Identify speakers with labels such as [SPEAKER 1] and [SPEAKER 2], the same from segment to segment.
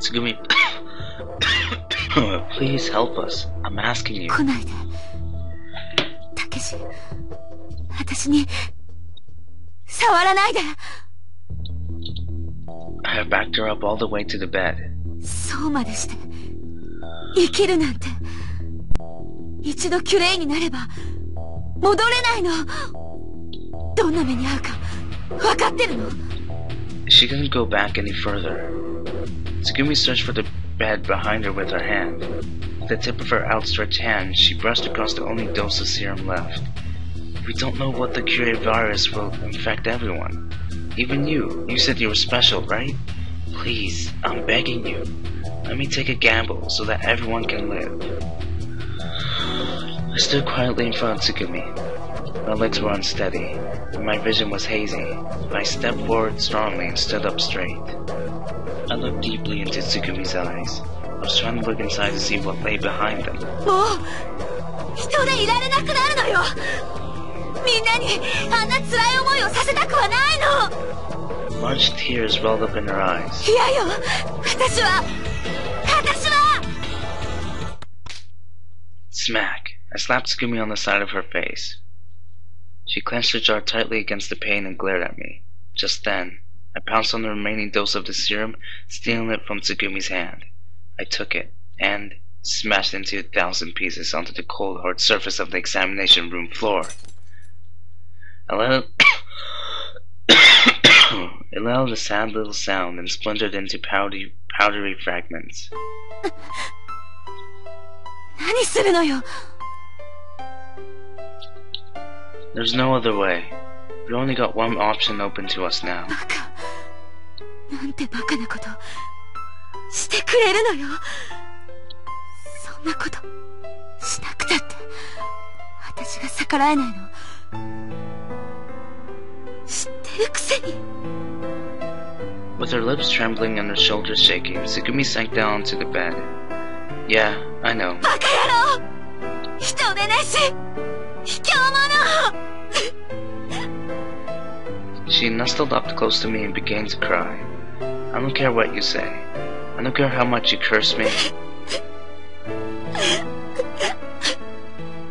[SPEAKER 1] Tsugumi, please help us. I'm asking you.
[SPEAKER 2] 来ないで。たけし、私に、触らないで。
[SPEAKER 1] I have backed her up all the way to the bed.
[SPEAKER 2] そうまでして、生きるなんて。一度キュレイになれば、戻れないの。どんな目に遭うか、分かってるの？
[SPEAKER 1] She couldn't go back any further. Tsugumi searched for the bed behind her with her hand. With the tip of her outstretched hand, she brushed across the only dose of serum left. We don't know what the Curie virus will infect everyone. Even you. You said you were special, right? Please, I'm begging you. Let me take a gamble so that everyone can live. I stood quietly in front of Tsugumi. My legs were unsteady, and my vision was hazy, but I stepped forward strongly and stood up straight. I looked deeply into Tsugumi's eyes. I was trying to look inside to see what lay behind them.
[SPEAKER 2] もう、人でいられなくなるのよ。みんなにあんな辛い思いをさせたくはないの。
[SPEAKER 1] Large tears welled up in her eyes.
[SPEAKER 2] いやよ、私は。
[SPEAKER 1] Smack! I slapped Tsugumi on the side of her face. She clenched her jaw tightly against the pane and glared at me. Just then, I pounced on the remaining dose of the serum, stealing it from Tsugumi's hand. I took it, and smashed it into 1,000 pieces onto the cold, hard surface of the examination room floor. I let it let out a sad little sound and splintered into powdery fragments.
[SPEAKER 2] 何するのよ。
[SPEAKER 1] There's no other way. We only got one option open to us now.
[SPEAKER 2] バカ。なんてバカなことしてくれるのよ。そんなことしなくたって私が逆らえないの知ってるくせに。
[SPEAKER 1] With her lips trembling and her shoulders shaking, Tsugumi sank down onto the bed. Yeah, I know.
[SPEAKER 2] バカ野郎！人でなし！卑怯者！
[SPEAKER 1] She nestled up close to me and began to cry. I don't care what you say. I don't care how much you curse me.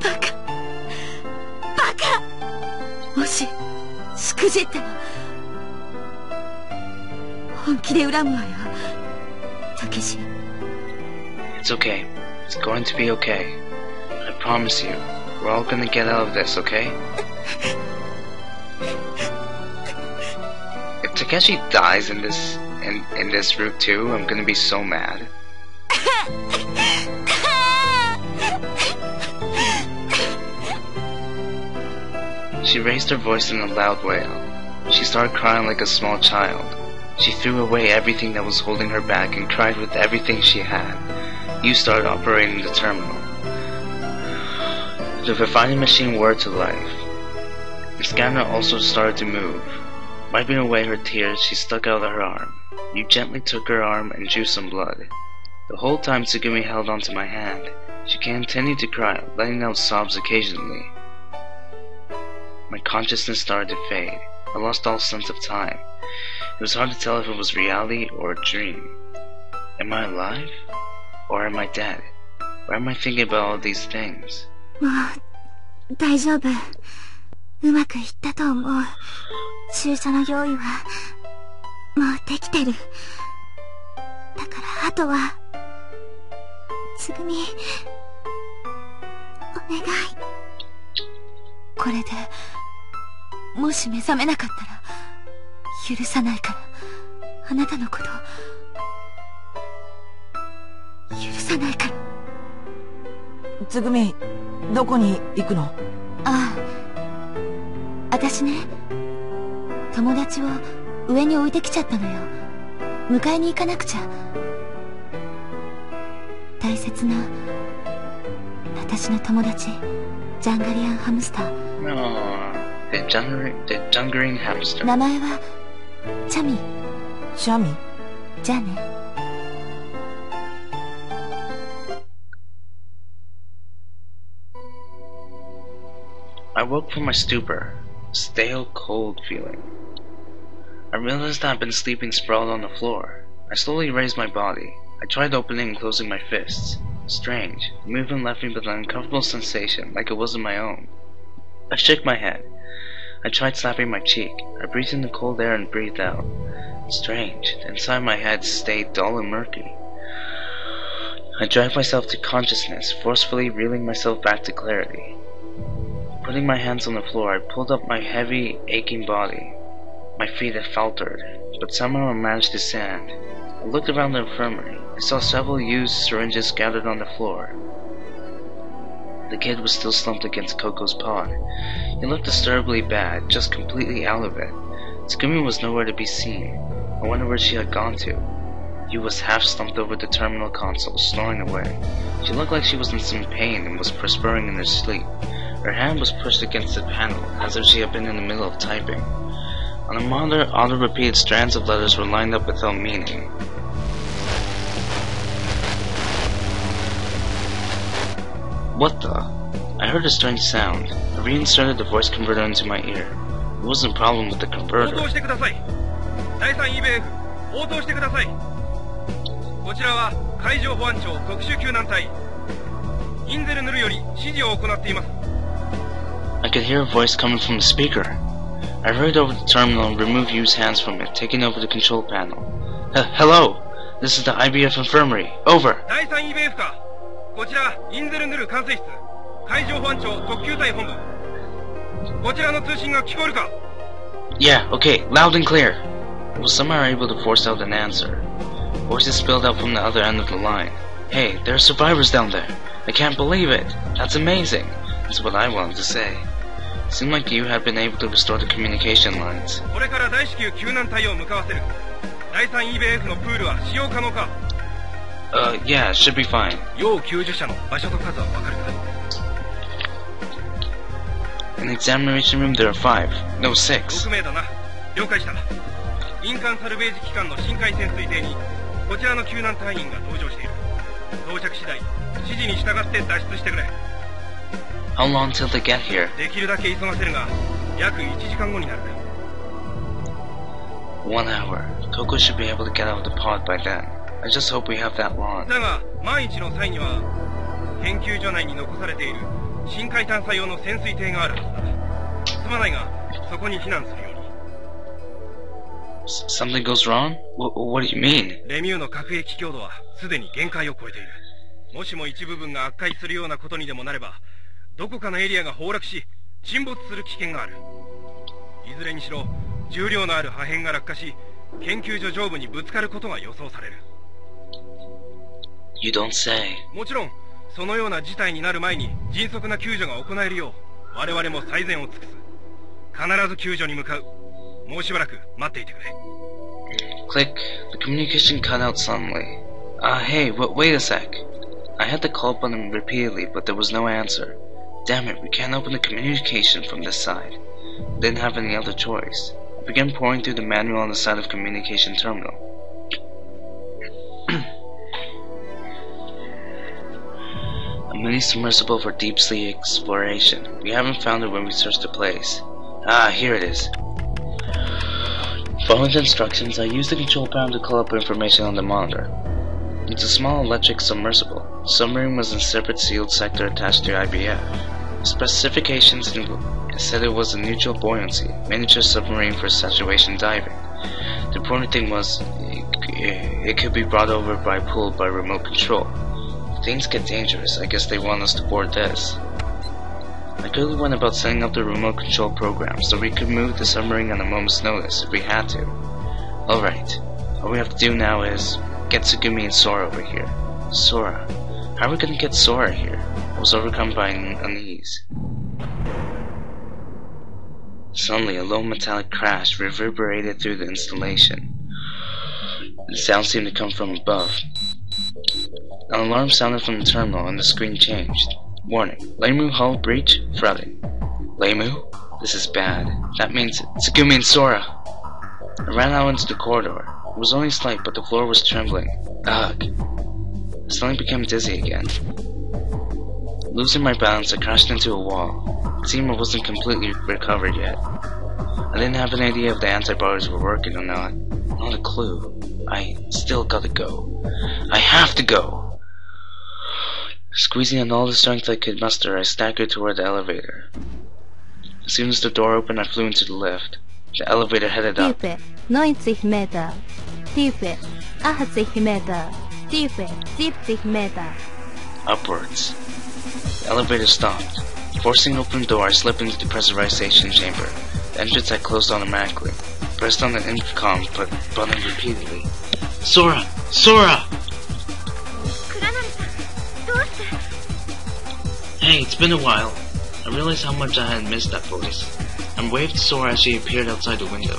[SPEAKER 2] バカ！バカ！もし、しくじったら、本気で恨むわよ、たけし。
[SPEAKER 1] It's okay. It's going to be okay. I promise you. We're all gonna get out of this, okay? If Takeshi dies in this route too, I'm gonna be so mad. She raised her voice in a loud wail. She started crying like a small child. She threw away everything that was holding her back and cried with everything she had. You started operating the terminal. The refining machine whirred to life. The scanner also started to move. Wiping away her tears, she stuck out her arm. You gently took her arm and drew some blood. The whole time Tsugumi held onto my hand. She continued to cry, letting out sobs occasionally. My consciousness started to fade. I lost all sense of time. It was hard to tell if it was reality or a dream. Am I alive? Or am I dead? Why am I thinking about all these things?
[SPEAKER 2] もう、大丈夫。うまくいったと思う。注射の用意は、もうできてる。だからあとは、つぐみ、お願い。これで、もし目覚めなかったら、許さないから、あなたのこと、許さないから。
[SPEAKER 3] つぐみ、どこに行くの？
[SPEAKER 2] ああ、私ね、友達を上に置いてきちゃったのよ。迎えに行かなくちゃ。大切な私の友達、ジャンガリアンハムスター。
[SPEAKER 1] The Jungering hamster.
[SPEAKER 2] 名前はチャミ。
[SPEAKER 3] シャミ？
[SPEAKER 2] じゃあね。
[SPEAKER 1] I woke from my stupor, a stale, cold feeling. I realized I had been sleeping sprawled on the floor. I slowly raised my body. I tried opening and closing my fists. Strange. The movement left me with an uncomfortable sensation, like it wasn't my own. I shook my head. I tried slapping my cheek. I breathed in the cold air and breathed out. Strange. The inside of my head stayed dull and murky. I dragged myself to consciousness, forcefully reeling myself back to clarity. Putting my hands on the floor, I pulled up my heavy, aching body. My feet had faltered, but somehow I managed to stand. I looked around the infirmary. I saw several used syringes scattered on the floor. The kid was still slumped against Coco's pod. He looked disturbingly bad, just completely out of it. Tsugumi was nowhere to be seen. I wondered where she had gone to. He was half slumped over the terminal console, snoring away. She looked like she was in some pain and was perspiring in her sleep. Her hand was pushed against the panel, as if she had been in the middle of typing. On the monitor, auto-repeated strands of letters were lined up without meaning. What the? I heard a strange sound. I reinserted the voice converter into my ear. It wasn't a problem with the converter. I could hear a voice coming from the speaker. I hurried over to the terminal and removed Yu's hands from it, taking over the control panel. Hello! This is the IBF infirmary. Over! Yeah, okay, loud and clear. I was somehow able to force out an answer. Voices spilled out from the other end of the line. Hey, there are survivors down there. I can't believe it. That's amazing. That's what I wanted to say. It seemed like you had been able to restore the communication lines. Yeah, it should be fine. In the examination room there are 5. No, 6. How long till they get here? 1 hour. Coco should be able to get out of the pod by then. I just hope we have that long. Something goes wrong? What do you mean? You don't say.
[SPEAKER 4] もちろんそのような事態になる前に迅速な救助が行えるよう我々も最善を尽くす。必ず救助に向かう。もうしばらく待っていてくれ。
[SPEAKER 1] Click. The communication cut out suddenly. Hey, wait a sec. I had the call button repeatedly, but there was no answer. Damn it, we can't open the communication from this side. I didn't have any other choice. I began pouring through the manual on the side of communication terminal. A mini submersible for deep sea exploration. We haven't found it when we searched the place. Here it is. Following the instructions, I used the control panel to call up information on the monitor. It's a small electric submersible. The submarine was in a separate sealed sector attached to IBF. The specifications said it was a neutral buoyancy, miniature submarine for situation diving. The important thing was, it could be brought over by pull by remote control. If things get dangerous, I guess they want us to board this. I quickly went about setting up the remote control program so we could move the submarine on a moment's notice if we had to. Alright, all we have to do now is get Tsugumi and Sora over here. Sora? How are we gonna get Sora here? I was overcome by unease. Suddenly, a low metallic crash reverberated through the installation. The sound seemed to come from above. An alarm sounded from the terminal and the screen changed. Warning, Leimu hull breach, flooding. Leimu? This is bad. That means Tsugumi and Sora! I ran out into the corridor. It was only slight, but the floor was trembling. Ugh. I suddenly became dizzy again. Losing my balance, I crashed into a wall. It seemed I wasn't completely recovered yet. I didn't have an idea if the antibodies were working or not. Not a clue. I still gotta go. I have to go! Squeezing in all the strength I could muster, I staggered toward the elevator. As soon as the door opened, I flew into the lift. The elevator headed up.
[SPEAKER 2] Tiefe, 90 Meter. Tiefe, 80 Meter. Tiefe, 70 Meter.
[SPEAKER 1] Upwards. The elevator stopped. Forcing open the door, I slipped into the pressurization chamber. The entrance had closed automatically. Pressed on the intercom, but button repeatedly. Sora! Sora! Hey, it's been a while. I realized how much I had missed that voice. I waved to Sora as she appeared outside the window.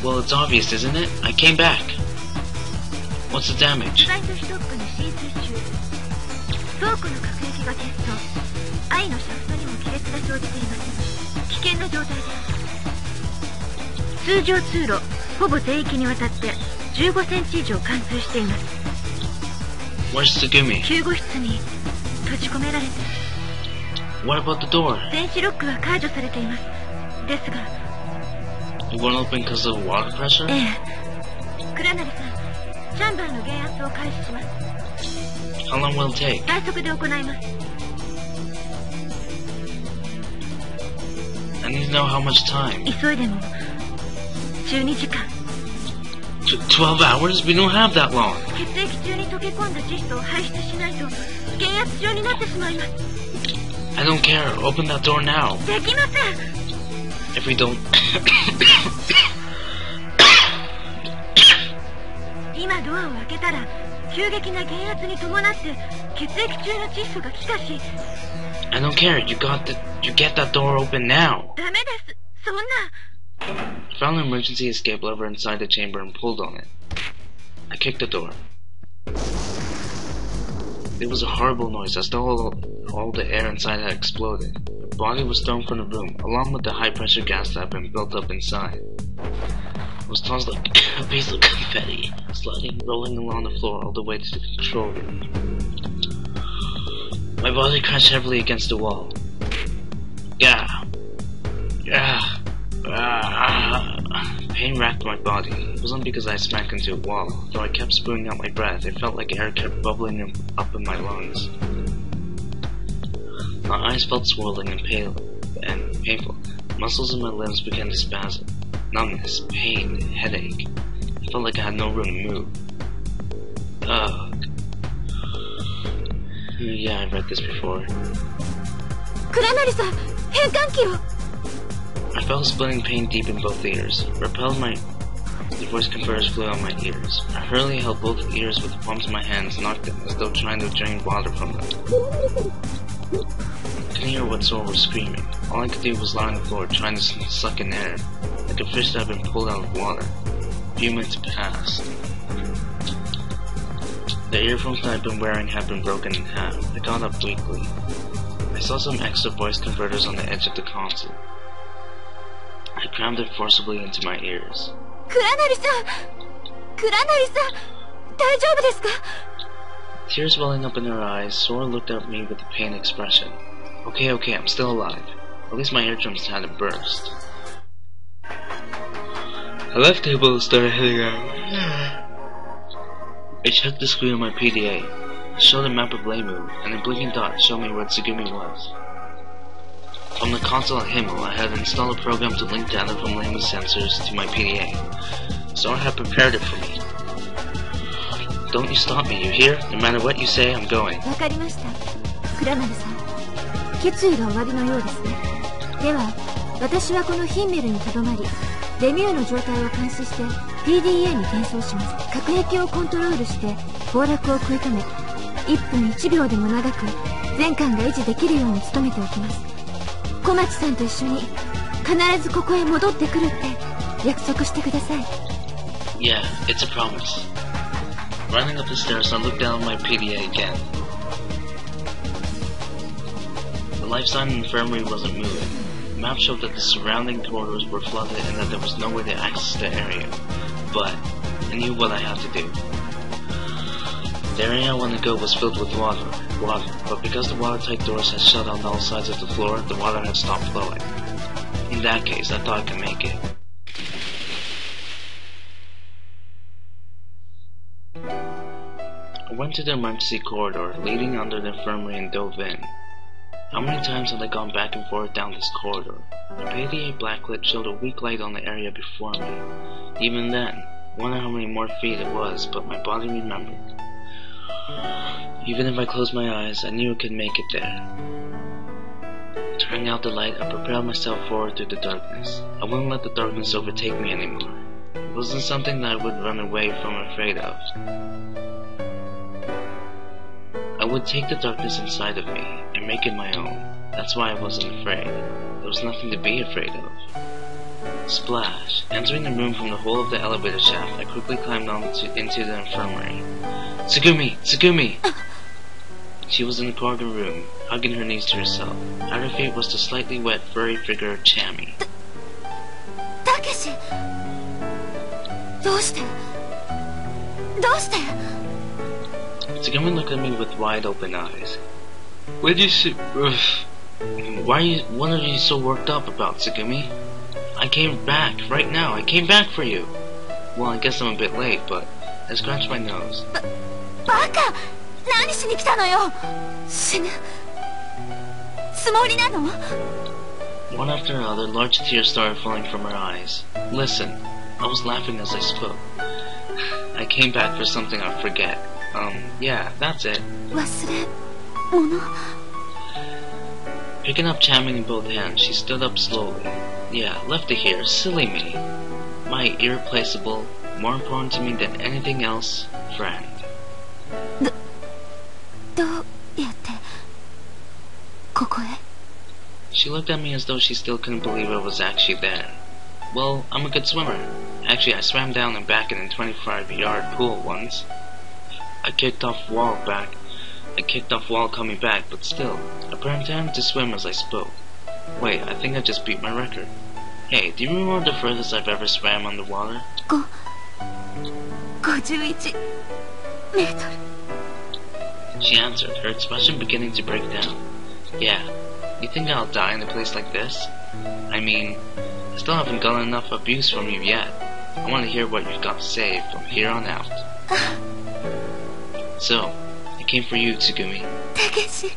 [SPEAKER 1] Well, it's obvious, isn't it? I came back. What's the damage? Where's Tsugumi? What about the door? It won't open because of the water pressure? How long will it take? I need to know how much time. 12 hours? We don't have that long. I don't care. Open that door now. If we don't... I don't care. You get that door open now. I found an emergency escape lever inside the chamber and pulled on it. I kicked the door. It was a horrible noise, as though all the air inside had exploded. The body was thrown from the room, along with the high-pressure gas that had been built up inside. It was tossed like a piece of confetti, sliding, rolling along the floor all the way to the control room. My body crashed heavily against the wall. Pain racked my body. It wasn't because I smacked into a wall. Though I kept spewing out my breath, it felt like air kept bubbling up in my lungs. My eyes felt swollen and pale and painful. Muscles in my limbs began to spasm. Numbness, pain, headache. I felt like I had no room to move. Ugh. Yeah, I've read this before. I felt splitting pain deep in both ears. Repelled the voice converters flew out my ears. I hurriedly held both ears with the palms of my hands, knocked them as though trying to drain water from them. I couldn't hear what Sora was screaming. All I could do was lie on the floor, trying to suck in air, like a fish that had been pulled out of water. A few minutes passed. The earphones that I'd been wearing had been broken in half. I got up weakly. I saw some extra voice converters on the edge of the console. I crammed it forcibly into my ears. Tears welling up in her eyes, Sora looked at me with a pained expression. Okay, I'm still alive. At least my eardrums hadn't burst. I left the table and started heading out. I checked the screen on my PDA. It showed a map of Lemu, and a blinking dot showed me where Tsugumi was. From the console at Himmel, I had installed a program to link data from Lemu's sensors to my PDA. Sora had prepared it for me. Don't you stop me, you hear? No matter what you say, I'm going.
[SPEAKER 2] 決意が終わりのようですね。では、私はこのヒンメルに留まり、レミューの状態を監視して PDA に転送します。核壁をコントロールして崩落を食い止め、1分1秒でも長く全艦が維持できるように努めておきます。小町さんと一緒に必ずここへ戻ってくるって約束してください。
[SPEAKER 1] Yeah, it's a promise. Running up the stairs, I looked down at my PDA again. The life sign infirmary wasn't moving. The map showed that the surrounding corridors were flooded and that there was no way to access the area. But I knew what I had to do. The area I wanted to go was filled with water, but because the watertight doors had shut on all sides of the floor, the water had stopped flowing. In that case, I thought I could make it. I went to the emergency corridor leading under the infirmary and dove in. How many times had I gone back and forth down this corridor? The 88 blacklit showed a weak light on the area before me. Even then, I wonder how many more feet it was, but my body remembered. Even if I closed my eyes, I knew I could make it there. Turning out the light, I propelled myself forward through the darkness. I wouldn't let the darkness overtake me anymore. It wasn't something that I would run away from afraid of. I would take the darkness inside of me and make it my own. That's why I wasn't afraid. There was nothing to be afraid of. Splash! Entering the room from the hole of the elevator shaft, I quickly climbed into the infirmary. Tsugumi! Tsugumi! She was in the corner room, hugging her knees to herself. At her feet was the slightly wet, furry figure of Chami.
[SPEAKER 2] Takeshi! どうして
[SPEAKER 1] Tsugumi looked at me with wide open eyes. What are you so worked up about, Tsugumi? I came back, right now, I came back for you. Well, I guess I'm a bit late, but I scratched my nose.
[SPEAKER 2] バカ！何しに来たのよ！死ぬつもりなの？
[SPEAKER 1] One after another, large tears started falling from her eyes. Listen, I was laughing as I spoke. I came back for something I'll forget. Yeah, that's it.
[SPEAKER 2] 忘れ物？
[SPEAKER 1] Picking up Chami in both hands, she stood up slowly. Yeah, left it here, silly me. My irreplaceable, more important to me than anything else, friend.
[SPEAKER 2] どうやってここへ？
[SPEAKER 1] She looked at me as though she still couldn't believe I was actually there. Well, I'm a good swimmer. Actually, I swam down and back in a 25-yard pool once. I kicked off wall coming back, but still, I pretended to swim as I spoke. Wait, I think I just beat my record. Hey, do you remember the furthest I've ever swam underwater?
[SPEAKER 2] 51 meter.
[SPEAKER 1] She answered, her expression beginning to break down. Yeah, you think I'll die in a place like this? I mean, I still haven't gotten enough abuse from you yet. I want to hear what you've got to say from here on out. So, I came for you, Tsugumi.
[SPEAKER 2] Takeshi!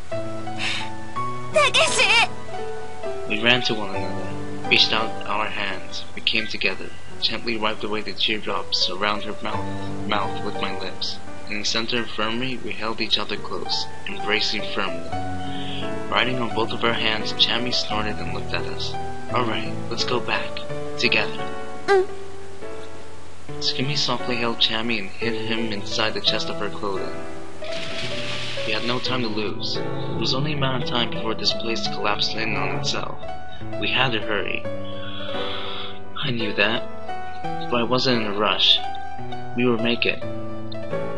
[SPEAKER 1] We ran to one another, reached out our hands, we came together, gently wiped away the teardrops around her mouth with my lips. In the center of the infirmary, we held each other close, embracing firmly. Riding on both of our hands, Chami snorted and looked at us. Alright, let's go back. Together. Tsugumi softly held Chami and hid him inside the chest of her clothing. We had no time to lose. It was only a matter of time before this place collapsed in on itself. We had to hurry. I knew that, but I wasn't in a rush. We would make it.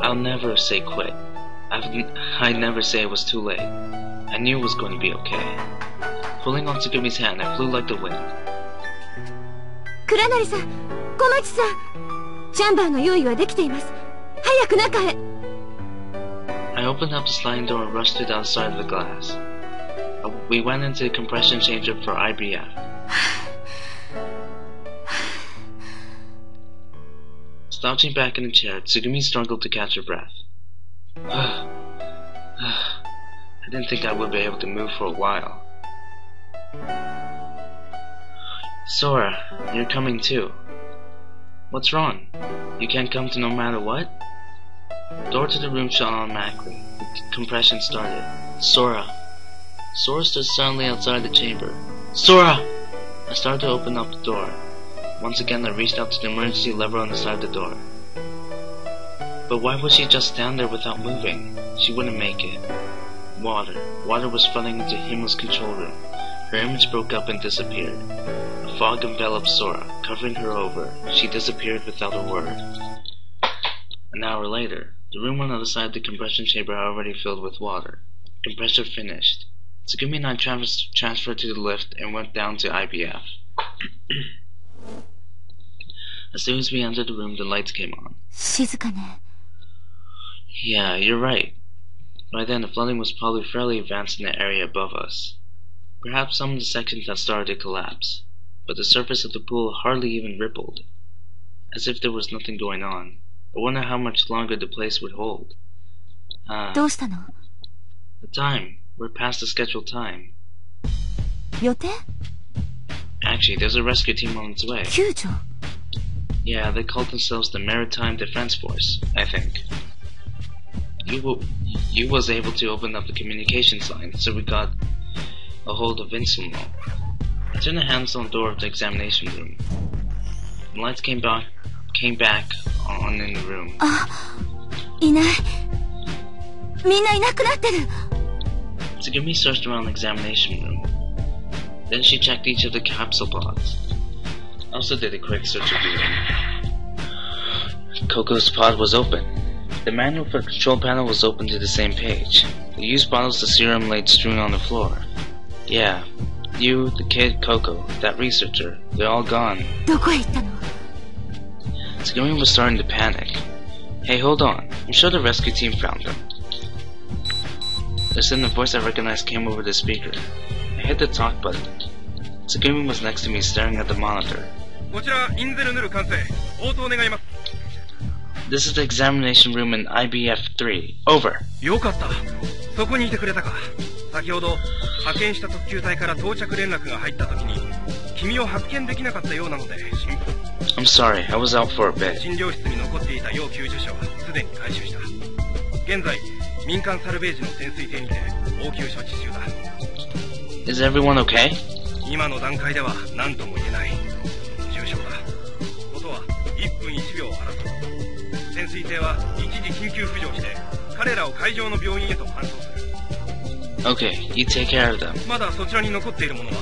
[SPEAKER 1] I'll never say quit. I'd never say it was too late. I knew it was going to be okay. Pulling on Tsugumi's hand, I flew like the wind.
[SPEAKER 2] 倉成さん、小町さん、チャンバーの用意はできています。早く中へ。
[SPEAKER 1] I opened up the sliding door and rushed to the other side of the glass. We went into the compression chamber for IBF. Slouching back in the chair, Tsugumi struggled to catch her breath. I didn't think I would be able to move for a while. Sora, you're coming too. What's wrong? You can't come to no matter what? The door to the room shut automatically. The compression started. Sora. Sora stood suddenly outside the chamber. Sora! I started to open up the door. Once again, I reached out to the emergency lever on the side of the door. But why would she just stand there without moving? She wouldn't make it. Water. Water was flooding into Himla's control room. Her image broke up and disappeared. A fog enveloped Sora, covering her over. She disappeared without a word. An hour later, the room on the other side of the compression chamber had already filled with water. Compressor finished. Tsugumi and I transferred to the lift and went down to IBF. As soon as we entered the room, the lights came on.
[SPEAKER 2] 静かね。
[SPEAKER 1] Yeah, you're right. By then, the flooding was probably fairly advanced in the area above us. Perhaps some of the sections had started to collapse, but the surface of the pool hardly even rippled. As if there was nothing going on. I wonder how much longer the place would hold.
[SPEAKER 2] どうしたの？
[SPEAKER 1] The time. We're past the scheduled time.
[SPEAKER 2] 予定？
[SPEAKER 1] Actually, there's a rescue team on its way.
[SPEAKER 2] 救助？
[SPEAKER 1] Yeah, they called themselves the Maritime Defense Force, I think. You was able to open up the communications line, so we got a hold of Insumo. I turned the handle on the door of the examination room. The lights came back on in the room.
[SPEAKER 2] いない。みんないなくなってる。
[SPEAKER 1] Tsugumi searched around the examination room. Then she checked each of the capsule pods. I also did a quick search of the room. Coco's pod was open. The manual for the control panel was open to the same page. The used bottles of serum laid strewn on the floor. Yeah, you, the kid, Coco, that researcher, they're all gone.
[SPEAKER 2] どこへ行ったの？
[SPEAKER 1] Tsugumi was starting to panic. Hey, hold on. I'm sure the rescue team found them. Then the voice I recognized came over the speaker. I hit the talk button. Tsugumi was next to me staring at the monitor.
[SPEAKER 4] こちら、インゼルヌル管制。応答願います。
[SPEAKER 1] This is the examination room in IBF-3. Over.
[SPEAKER 4] よかった。そこにいてくれたか。先ほど、派遣した特急隊から到着連絡が入った時に、君を発見できなかったようなので、
[SPEAKER 1] I'm sorry, I was out for a bit.
[SPEAKER 4] 診療室に残っていた要救助者はすでに回収した。現在、民間サルベージの潜水艇にて応急処置中だ。
[SPEAKER 1] Is everyone okay?
[SPEAKER 4] 今の段階では何とも言えない。重傷だ。ことは1分1秒を争う。潜水艇は一時緊急浮上して、彼らを海上の病院へと搬送する。
[SPEAKER 1] Okay, you take care of them.
[SPEAKER 4] まだそちらに残っている者は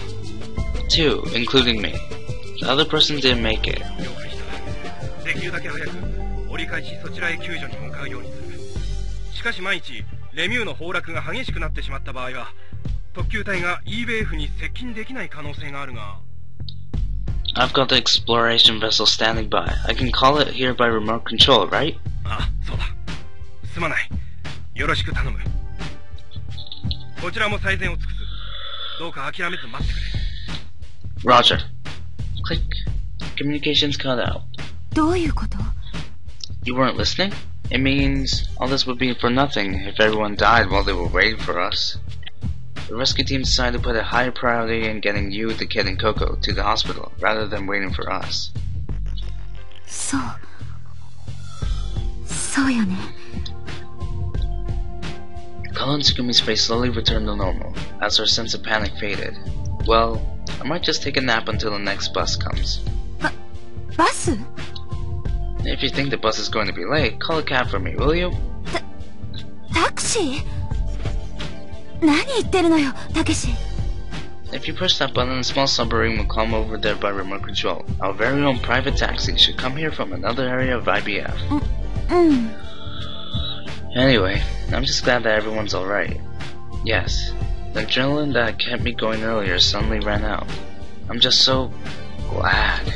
[SPEAKER 1] Two, including me. The other person didn't make it.
[SPEAKER 4] 了解した。できるだけ早く折り返しそちらへ救助に向かうようにする。しかし万一レミューの崩落が激しくなってしまった場合は特急隊が EBF に接近できない可能性があるが
[SPEAKER 1] I've got the exploration vessel standing by. I can call it here by remote control, right?
[SPEAKER 4] あ、そうだ。すまない。よろしく頼む。こちらも最善を尽くす。どうか諦めず待ってくれ。
[SPEAKER 1] Roger. Click. Communications cut out.
[SPEAKER 2] どういうこと？
[SPEAKER 1] You weren't listening? It means all this would be for nothing if everyone died while they were waiting for us. The rescue team decided to put a higher priority in getting you, the kid, and Coco to the hospital rather than waiting for us.
[SPEAKER 2] そう。そうよね。
[SPEAKER 1] Colin Tsugumi's face slowly returned to normal as her sense of panic faded. Well, I might just take a nap until the next bus comes.
[SPEAKER 2] バス？
[SPEAKER 1] If you think the bus is going to be late, call a cab for me, will you?
[SPEAKER 2] タクシー？何言ってるのよ、たけし。
[SPEAKER 1] If you push that button, a small submarine will come over there by remote control. Our very own private taxi should come here from another area of IBF. Anyway, I'm just glad that everyone's alright. Yes, the adrenaline that kept me going earlier suddenly ran out. I'm just so glad.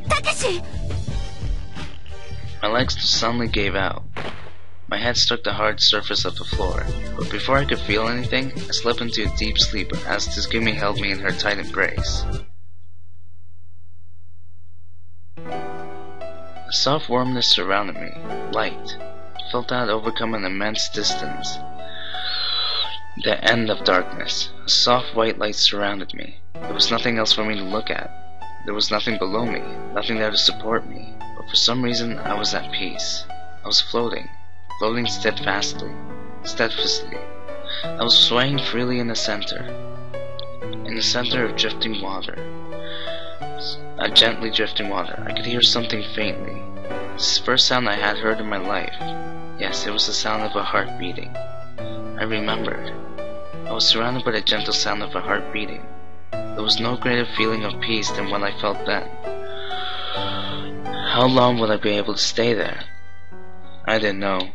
[SPEAKER 2] たけし！
[SPEAKER 1] My legs suddenly gave out. My head struck the hard surface of the floor, but before I could feel anything, I slipped into a deep sleep as Tsugumi held me in her tight embrace. A soft warmness surrounded me, light. I felt that overcome an immense distance. The end of darkness. A soft white light surrounded me. There was nothing else for me to look at. There was nothing below me, nothing there to support me, but for some reason I was at peace. I was floating steadfastly. I was swaying freely in the center of drifting water. A gently drifting water. I could hear something faintly. This is the first sound I had heard in my life. Yes, it was the sound of a heart beating. I remembered. I was surrounded by the gentle sound of a heart beating. There was no greater feeling of peace than what I felt then. How long would I be able to stay there? I didn't know.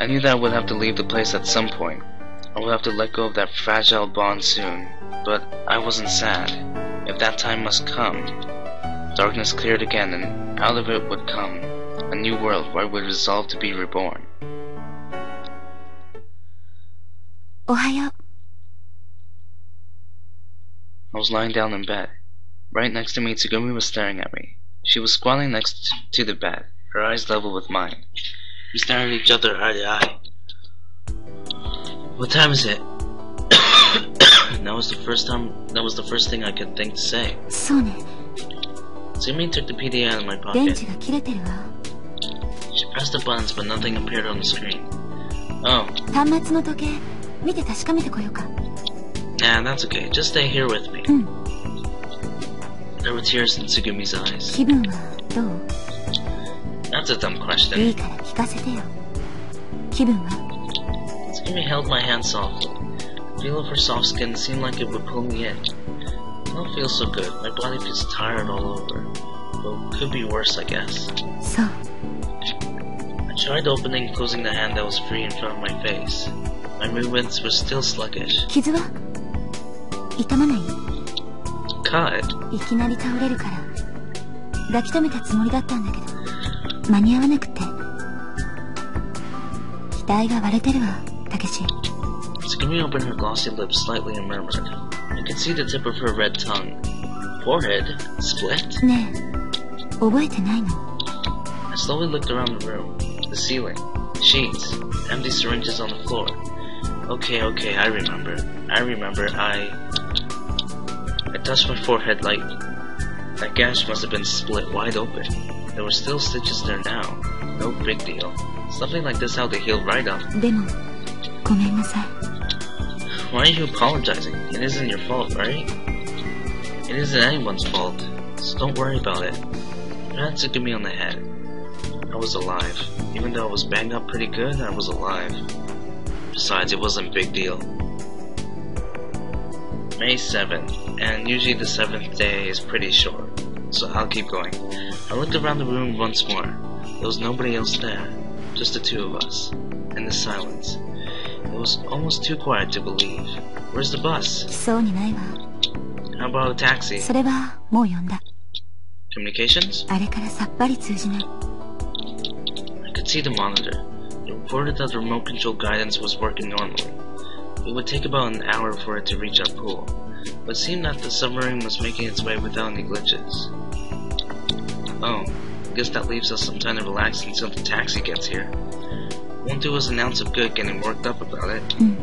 [SPEAKER 1] I knew that I would have to leave the place at some point. I would have to let go of that fragile bond soon, but I wasn't sad. If that time must come, darkness cleared again, and out of it would come a new world where I would resolve to be reborn.
[SPEAKER 2] おはよう。
[SPEAKER 1] I was lying down in bed. Right next to me, Tsugumi was staring at me. She was squatting next to the bed, her eyes level with mine. We stared at each other eye to eye. What time is it? That was the first thing I could think to say.
[SPEAKER 2] そうね。
[SPEAKER 1] Tsugumi took the PDA out of my
[SPEAKER 2] 電
[SPEAKER 1] pocket.
[SPEAKER 2] 池が切れてるわ。
[SPEAKER 1] She pressed the buttons, but nothing appeared on the screen. Oh,
[SPEAKER 2] 端末の時計、見て確かめてこようか。
[SPEAKER 1] nah, that's okay. Just stay here with me.
[SPEAKER 2] うん。
[SPEAKER 1] There were tears in Tsugumi's eyes.
[SPEAKER 2] 気分はどう？
[SPEAKER 1] That's a dumb
[SPEAKER 2] いい
[SPEAKER 1] question.
[SPEAKER 2] から聞かせてよ。気分は？
[SPEAKER 1] Tsugumi held my hand softly. The feel of her soft skin seemed like it would pull me in. I don't feel so good. My body feels tired all over. Well, could be worse, I guess.
[SPEAKER 2] そう。
[SPEAKER 1] I tried opening and closing the hand that was free in front of my face. My movements were still sluggish.
[SPEAKER 2] 傷は？痛まない？
[SPEAKER 1] Cut?
[SPEAKER 2] いきなり倒れるから抱き留めたつもりだったんだけど間に合わなくて額が割れてるわたけし。
[SPEAKER 1] Tsugumi opened her glossy lips slightly and murmured. I could see the tip of her red tongue. Forehead? Split?
[SPEAKER 2] ねえ覚えてないの？
[SPEAKER 1] I slowly looked around the room. The ceiling. Sheets. Empty syringes on the floor. Okay, I remember. I touched my forehead lightly. That gash must have been split wide open. There were still stitches there now. No big deal. Something like this how they healed right up.
[SPEAKER 2] でもごめんなさい。
[SPEAKER 1] Why are you apologizing? It isn't your fault, right? It isn't anyone's fault, so don't worry about it. Your hand took me on the head. I was alive. Even though I was banged up pretty good, I was alive. Besides, it wasn't a big deal. May 7th, and usually the 7th day is pretty short, so I'll keep going. I looked around the room once more. There was nobody else there, just the two of us, in the silence. It was almost too quiet to believe. Where's the bus?
[SPEAKER 2] 来そうにないわ。
[SPEAKER 1] How about a taxi?
[SPEAKER 2] それはもう呼んだ。
[SPEAKER 1] Communications?
[SPEAKER 2] あれからさっぱり通じない。
[SPEAKER 1] I could see the monitor. It reported that the remote control guidance was working normally. It would take about an hour for it to reach our pool, but it seemed that the submarine was making its way without any glitches. Oh, I guess that leaves us some time to relax until the taxi gets here. Won't do us an ounce of good getting worked up about it.
[SPEAKER 2] うん。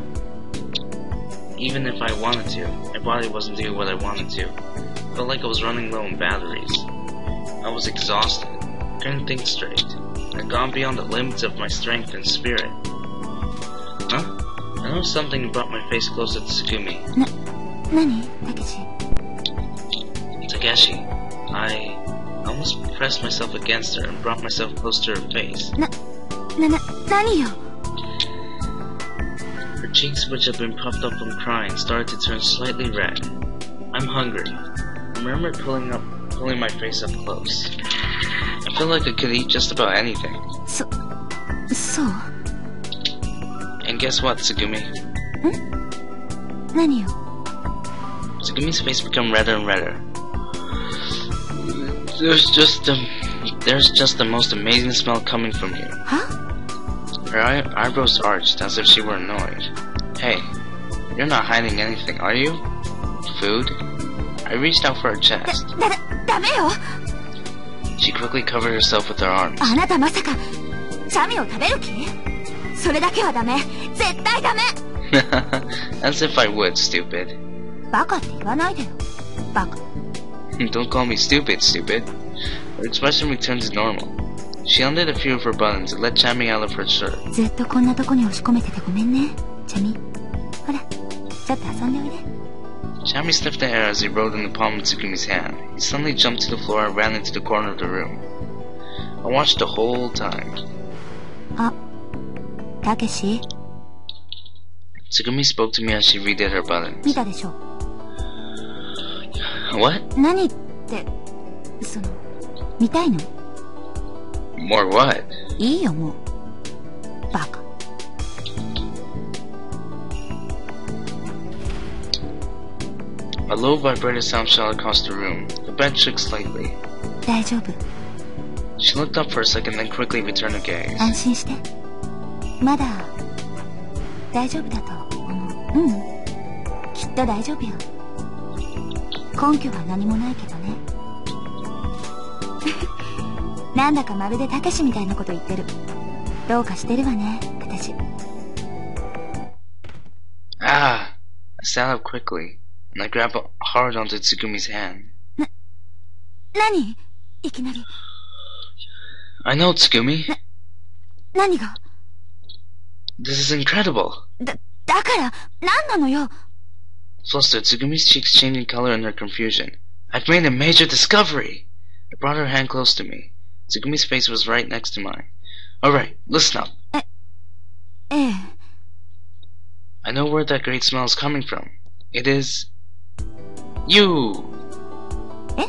[SPEAKER 1] Even if I wanted to, my body wasn't doing what I wanted to. Felt like I was running low on batteries. I was exhausted. Couldn't think straight. I'd gone beyond the limits of my strength and spirit. Huh? I noticed something and brought my face closer to Tsugumi.
[SPEAKER 2] 何たけし。
[SPEAKER 1] Takeshi. I almost pressed myself against her and brought myself close to her face.
[SPEAKER 2] 何よ。
[SPEAKER 1] Her cheeks, which had been puffed up from crying, started to turn slightly red. I'm hungry. I remembered pulling my face up close. I felt like I could eat just about anything.
[SPEAKER 2] そう。
[SPEAKER 1] And guess what, Tsugumi?
[SPEAKER 2] 何よ。
[SPEAKER 1] Tsugumi's face became redder and redder. There's just the most amazing smell coming from you.
[SPEAKER 2] は？
[SPEAKER 1] Her eyebrows arched as if she were annoyed. Hey, you're not hiding anything, are you? Food? I reached out for her chest.
[SPEAKER 2] ダメよ。
[SPEAKER 1] She quickly covered herself with her arms.
[SPEAKER 2] あなたまさかチャミを食べる気？それだけはダメ。絶対ダメ。
[SPEAKER 1] As if I would, stupid.
[SPEAKER 2] バカって言わないでよ。バカ。
[SPEAKER 1] Don't call me stupid, stupid. Her expression returned to normal. She undid a few of her buttons and let Chami out of her shirt.
[SPEAKER 2] ずっとこんなとこに押し込めててごめんね、チャミ。ほら、ちょっと遊んでおいで。
[SPEAKER 1] Chami sniffed the air as he rode in the palm of Tsugumi's hand. He suddenly jumped to the floor and ran into the corner of the room. I watched the whole time.
[SPEAKER 2] あ、たけし、
[SPEAKER 1] Tsugumi spoke to me as she redid her buttons.
[SPEAKER 2] 見たでしょ。
[SPEAKER 1] What?
[SPEAKER 2] 何って、見たいの？
[SPEAKER 1] More what?
[SPEAKER 2] いいよもう。バカ。
[SPEAKER 1] A low vibrating sound shot across the room. The bed shook slightly.
[SPEAKER 2] 大丈夫。
[SPEAKER 1] She looked up for a second, then quickly returned her gaze.
[SPEAKER 2] 安心して。まだ大丈夫だと思う。うん。きっと大丈夫よ。根拠は何もないけどね。なんだかまるでたけしみたいなこと言ってる。どうかしてるわね、私。
[SPEAKER 1] Ah! I sat up quickly, and I grabbed hard onto Tsugumi's hand.
[SPEAKER 2] 何いきなり。
[SPEAKER 1] I know, Tsugumi.
[SPEAKER 2] 何が
[SPEAKER 1] This is incredible.
[SPEAKER 2] だから、何なのよ。
[SPEAKER 1] Flustered, Tsugumi's cheeks changing color in her confusion. I've made a major discovery! I brought her hand close to me. Tsugumi's face was right next to mine. Alright, listen up.
[SPEAKER 2] ええ。
[SPEAKER 1] I know where that great smell is coming from. It is... you!
[SPEAKER 2] え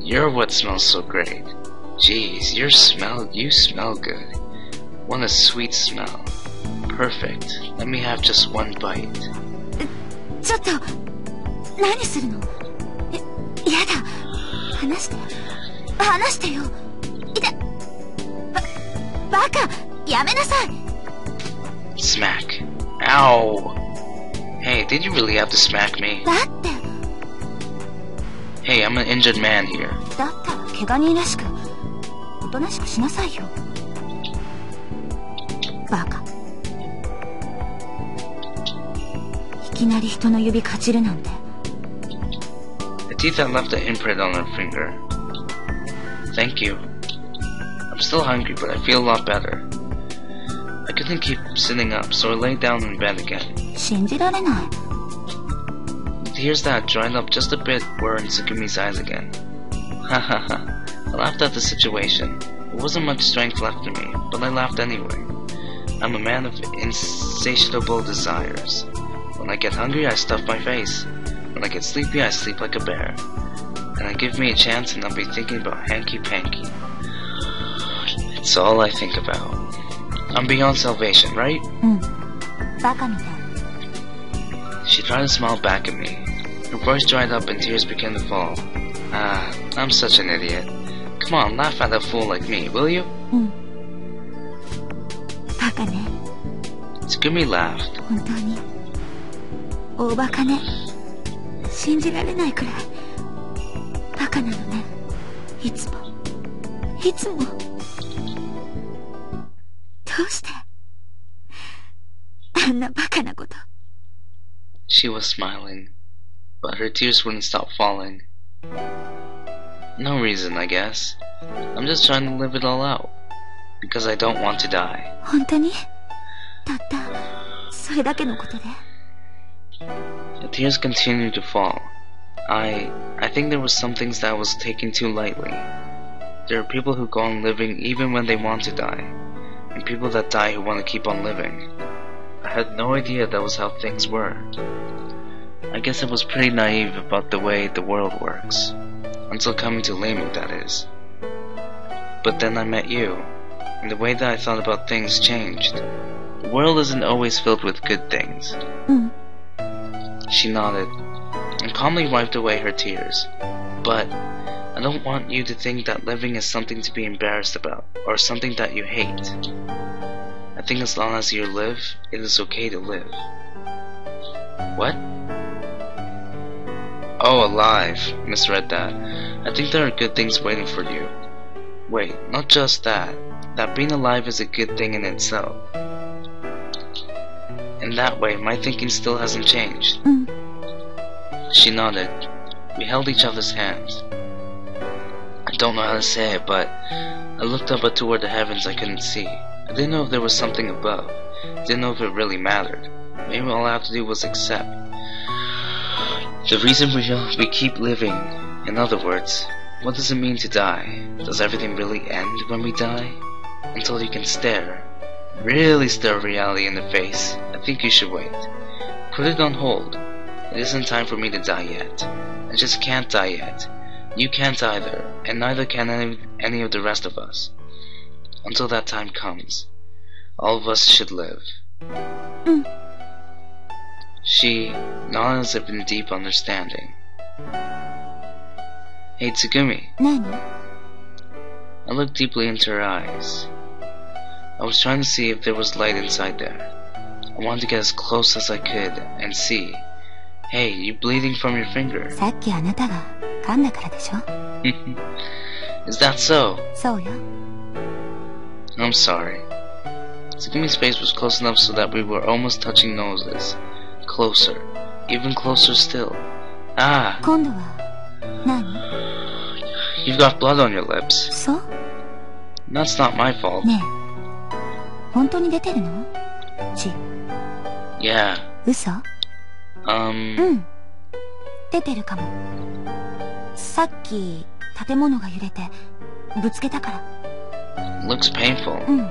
[SPEAKER 1] You're what smells so great. Jeez, you smell good. What a sweet smell. Perfect. Let me have just one bite.
[SPEAKER 2] ちょっと、何するのやだ。話してよ。いた。バカ、やめなさい。
[SPEAKER 1] Smack. Ow! Hey, did you really have to smack me?
[SPEAKER 2] だって。
[SPEAKER 1] Hey, I'm an injured man here.
[SPEAKER 2] だったら怪我人らしく、おとなしくしなさいよ。バカ。いきなり人の指かじるなんて。
[SPEAKER 1] The teeth had left an imprint on her finger. Thank you. I'm still hungry, but I feel a lot better. I couldn't keep sitting up, so I lay down in bed again.
[SPEAKER 2] 信じられない。
[SPEAKER 1] The tears that had dried up just a bit were in Tsugumi's eyes again. Ha ha ha. I laughed at the situation. There wasn't much strength left in me, but I laughed anyway. I'm a man of insatiable desires. When I get hungry, I stuff my face. When I get sleepy, I sleep like a bear. And give me a chance and I'll be thinking about hanky-panky. It's all I think about. I'm beyond salvation, right?
[SPEAKER 2] バカみたい。
[SPEAKER 1] She tried to smile back at me. Her voice dried up and tears began to fall. Ah, I'm such an idiot. Come on, laugh at a fool like me, will you?
[SPEAKER 2] バカね。
[SPEAKER 1] Tsugumi laughed.
[SPEAKER 2] 本当に。大バカね。信じられないくらい。バカなのね。いつも。どうして。あんなバカなこと。
[SPEAKER 1] She was smiling, but her tears wouldn't stop falling. No reason, I guess. I'm just trying to live it all out. Because I don't want to die.
[SPEAKER 2] 本当に？たった、それだけのことで。
[SPEAKER 1] The tears continued to fall. I think there were some things that I was taking too lightly. There are people who go on living even when they want to die, and people that die who want to keep on living. I had no idea that was how things were. I guess I was pretty naive about the way the world works, until coming to Leimu, that is. But then I met you, and the way that I thought about things changed. The world isn't always filled with good things. She nodded, and calmly wiped away her tears. But I don't want you to think that living is something to be embarrassed about, or something that you hate. I think as long as you live, it is okay to live. What? Oh, alive. Misread that. I think there are good things waiting for you. Wait, not just that. That being alive is a good thing in itself. In that way, my thinking still hasn't changed. She nodded. We held each other's hands. I don't know how to say it, but I looked up toward the heavens I couldn't see. I didn't know if there was something above. Didn't know if it really mattered. Maybe all I have to do was accept. The reason we keep living. In other words, what does it mean to die? Does everything really end when we die? Until you can stare. Really stare reality in the face. I think you should wait. Put it on hold. It isn't time for me to die yet. I just can't die yet. You can't either, and neither can any of the rest of us. Until that time comes, all of us should live. She nodded as if in deep understanding. Hey, Tsugumi.
[SPEAKER 2] 何？
[SPEAKER 1] I looked deeply into her eyes. I was trying to see if there was light inside there. I wanted to get as close as I could and see. Hey, you bleeding from your finger.
[SPEAKER 2] さっきあなたが噛んだからでしょ？
[SPEAKER 1] Is that so?
[SPEAKER 2] そうよ。
[SPEAKER 1] I'm sorry. Tsugumi's face was close enough so that we were almost touching noses. Closer. Even closer still. Ah!
[SPEAKER 2] 今度は何？
[SPEAKER 1] You've got blood on your lips.
[SPEAKER 2] そう？
[SPEAKER 1] That's not my fault.
[SPEAKER 2] ねえ、本当に出てるの？血。
[SPEAKER 1] Yeah.
[SPEAKER 2] 嘘？うん。出てるかも。さっき建物が揺れてぶつけたから。
[SPEAKER 1] Looks painful.
[SPEAKER 2] うん。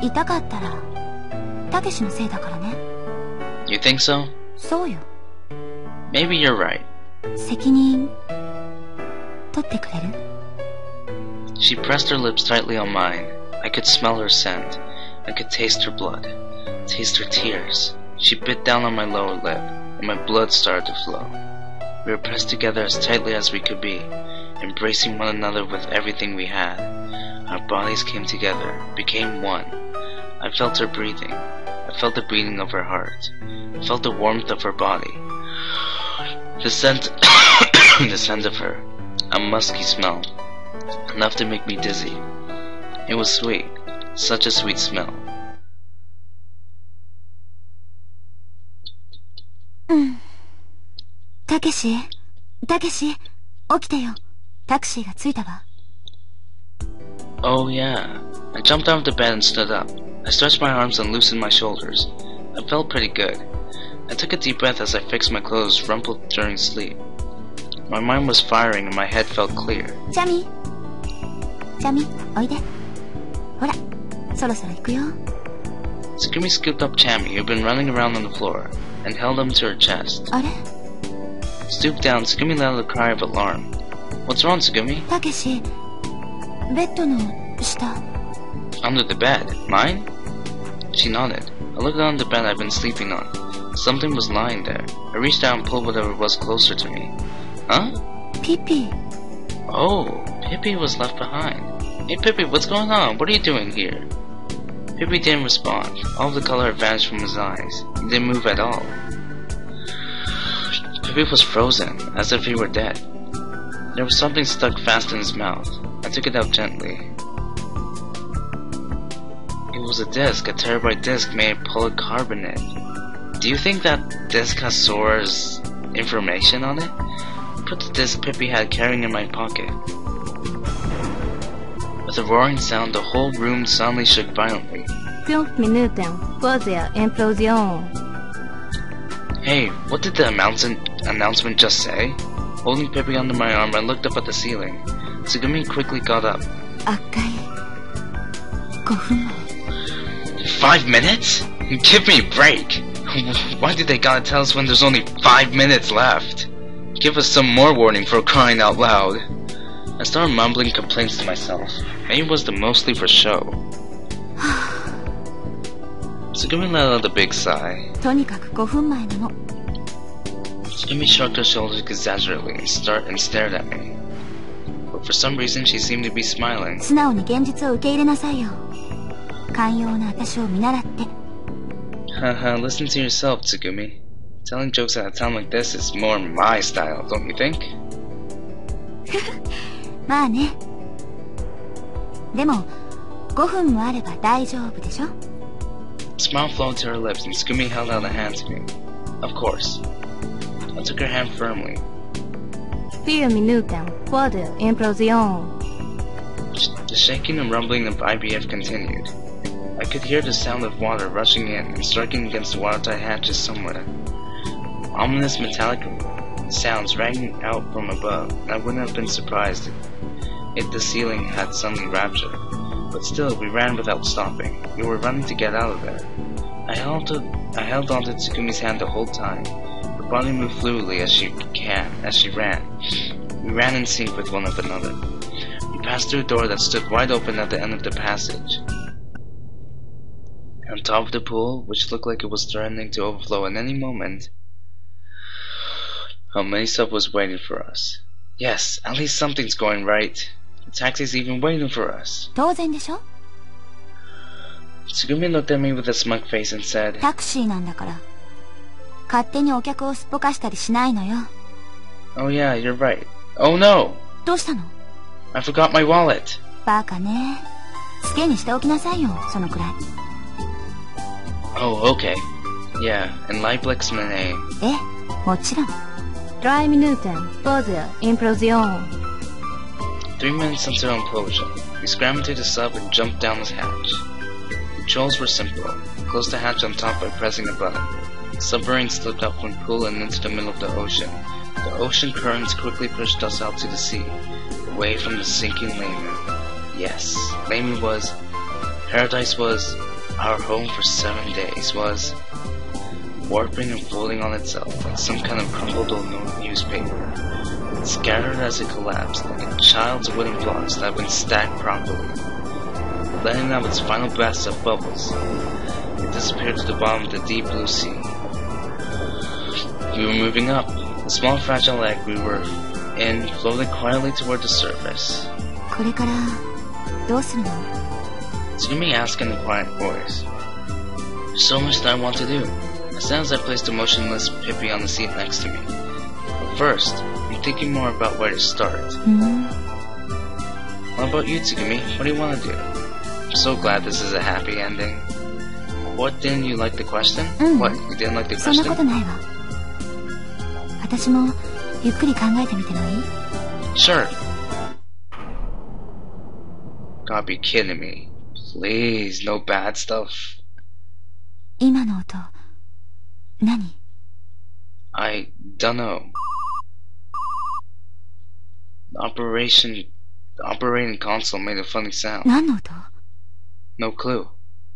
[SPEAKER 2] 痛かったらたけしのせいだからね。
[SPEAKER 1] You think so?
[SPEAKER 2] そうよ。
[SPEAKER 1] Maybe you're right.
[SPEAKER 2] 責任取ってくれる？
[SPEAKER 1] She pressed her lips tightly on mine. I could smell her scent. I could taste her blood. Taste her tears. She bit down on my lower lip, and my blood started to flow. We were pressed together as tightly as we could be, embracing one another with everything we had. Our bodies came together, became one. I felt her breathing. I felt the beating of her heart. I felt the warmth of her body. The scent, the scent of her, a musky smell, enough to make me dizzy. It was sweet, such a sweet smell.
[SPEAKER 2] たけし、起きてよ。タクシーが着いたわ。
[SPEAKER 1] Oh yeah. I jumped out of the bed and stood up. I stretched my arms and loosened my shoulders. I felt pretty good. I took a deep breath as I fixed my clothes rumpled during sleep. My mind was firing and my head felt clear.
[SPEAKER 2] チャミ、おいで。ほら、そろそろ行くよ。
[SPEAKER 1] Tsugumi scooped up Chammy, who'd been running around on the floor, and held him to her chest.
[SPEAKER 2] あれ？
[SPEAKER 1] Stooped down, Tsugumi let out a cry of alarm. What's wrong, Tsugumi?
[SPEAKER 2] たけし、ベッドの下。
[SPEAKER 1] Under the bed? Mine? She nodded. I looked on the bed I'd been sleeping on. Something was lying there. I reached out and pulled whatever was closer to me. Huh?
[SPEAKER 2] Pippi.
[SPEAKER 1] Oh, Pippi was left behind. Hey Pippi, what's going on? What are you doing here? Pippi didn't respond. All of the color had vanished from his eyes. He didn't move at all. Pippi was frozen, as if he were dead. There was something stuck fast in his mouth. I took it out gently. It was a disc, a terabyte disc made of polycarbonate. Do you think that disc has Sora's information on it? I put the disc Pippi had carrying in my pocket. With a roaring sound, the whole room suddenly shook violently.
[SPEAKER 5] 5 Minuten vor der Implosion.
[SPEAKER 1] Hey, what did the announcement just say? Holding Pippi under my arm, I looked up at the ceiling. Tsugumi quickly got up.
[SPEAKER 2] 赤い5分前。
[SPEAKER 1] 5 minutes? Give me a break! Why did they gotta tell us when there's only 5 minutes left? Give us some more warning for crying out loud. I started mumbling complaints to myself. Maybe it was the mostly for show. Tsugumi let out a big sigh.
[SPEAKER 2] とにかく5分前なの。
[SPEAKER 1] Tsugumi shrugged her shoulders exaggeratedly and stared at me. But for some reason she seemed to be smiling.
[SPEAKER 2] 素直に現実を受け入れなさいよ。寛容な私を見習って。
[SPEAKER 1] Haha, listen to yourself, Tsugumi. Telling jokes at a time like this is more my style, don't you think?
[SPEAKER 2] まあね。でも、5分もあれば大丈夫でしょ?
[SPEAKER 1] A smile flowed to her lips and Tsugumi held out a hand to me. Of course. I took her hand firmly.
[SPEAKER 5] 4 Minuten vor der Implosion.
[SPEAKER 1] The shaking and rumbling of IBF continued. I could hear the sound of water rushing in and striking against the watertight hatches somewhere. Ominous metallic sounds rang out from above, and I wouldn't have been surprised if the ceiling had suddenly ruptured. But still, we ran without stopping. We were running to get out of there. I held onto Tsugumi's hand the whole time. Her body moved fluidly as she ran. We ran in sync with one another. We passed through a door that stood wide open at the end of the passage. On top of the pool, which looked like it was threatening to overflow at any moment, Mesa was waiting for us. Yes, at least something's going right. The taxi's even waiting for us.
[SPEAKER 2] 当然でしょ?
[SPEAKER 1] Tsugumi looked at me with a smug face and said,
[SPEAKER 2] タクシーなんだから。勝手にお客をすっぽかしたりしないのよ。
[SPEAKER 1] Oh yeah, you're right. Oh no!
[SPEAKER 2] どうしたの?
[SPEAKER 1] I forgot my wallet.
[SPEAKER 2] バカね。スケにしておきなさいよ、そのくらい。
[SPEAKER 1] Oh, okay. Yeah, and Leiblitzmann.
[SPEAKER 2] もちろん。
[SPEAKER 5] 3 Minuten vor der Implosion.
[SPEAKER 1] 3 minutes until implosion. We scrambled to the sub and jumped down the hatch. The controls were simple. Close the hatch on top by pressing a button. The submarine slipped up when pulled and into the middle of the ocean. The ocean currents quickly pushed us out to the sea, away from the sinking Lemu. Yes, Lemu was, paradise was, our home for 7 days was, warping and folding on itself like some kind of crumpled old newspaper. It scattered as it collapsed, like a child's wooden blocks that had been stacked properly. Letting out its final burst of bubbles, it disappeared to the bottom of the deep blue sea. We were moving up. The small fragile egg we were in floated quietly toward the surface.
[SPEAKER 2] これからどうするの？
[SPEAKER 1] Tsugumi asked in a quiet voice. There's so much that I want to do. As soon as I placed a motionless Pippi on the seat next to me. But first, I'm thinking more about where to start. What about you, Tsugumi? What do you want to do? I'm so glad this is a happy ending. What, didn't you like the question? What, you didn't like the
[SPEAKER 2] そんなこと
[SPEAKER 1] question?
[SPEAKER 2] ないわ。私もゆっくり考えてみてもいい？
[SPEAKER 1] Sure. Gotta be kidding me. Please, no bad stuff.
[SPEAKER 2] 今の音、何？
[SPEAKER 1] I don't know. The operating console made a funny sound.
[SPEAKER 2] 何の音？
[SPEAKER 1] No clue.